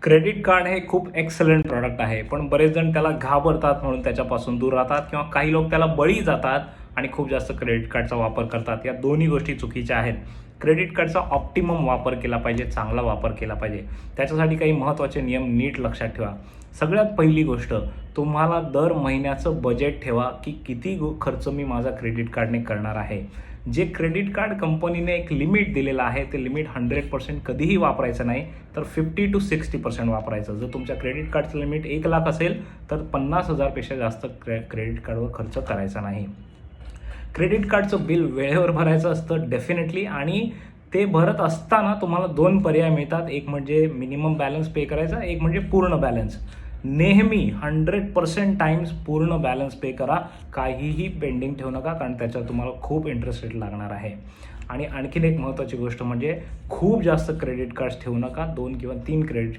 Credit card हे खूप excellent product आहे, पण बरेच जण त्याला घाबरतात म्हणून त्याच्यापासून दूर राहतात किंवा काही लोक त्याला बळी जातात आणि खूप जास्त क्रेडिट कार्डचा वापर करतात. या दोन्ही गोष्टी चुकीच्या आहेत. क्रेडिट कार्डचा ऑप्टिमम वापर केला पाहिजे, चांगला वापर केला पाहिजे. त्याच्यासाठी काही महत्त्वाचे नियम नीट लक्षात ठेवा. सगळ्यात पहिली गोष्ट, तुम्हाला दर महिन्याचं बजेट ठेवा की किती खर्च मी माझा क्रेडिट कार्डने करणार आहे. जे क्रेडिट कार्ड कंपनीने एक लिमिट दिलेलं आहे, ते लिमिट 100% कधीही वापरायचं नाही, तर 50 to 60% वापरायचं. जर तुमच्या क्रेडिट कार्डचं लिमिट 1,00,000 असेल तर 50,000 पेक्षा जास्त क्रेडिट कार्डवर खर्च करायचा नाही. क्रेडिट कार्डचं बिल वेळेवर भरायचं असतं डेफिनेटली, आणि ते भरत असताना तुम्हाला 2 पर्याय मिळतात. एक म्हणजे मिनिमम बॅलन्स पे करायचा, एक म्हणजे पूर्ण बॅलन्स. नेहमी 100% टाइम्स पूर्ण बॅलन्स पे करा. काहीही पेंडिंग ठेवू नका, कारण त्याच्यावर तुम्हाला खूप इंटरेस्ट रेट लागणार आहे. आणि आणखीन एक महत्त्वाची गोष्ट म्हणजे खूप जास्त क्रेडिट कार्ड्स ठेवू नका. 2 किंवा 3 क्रेडिट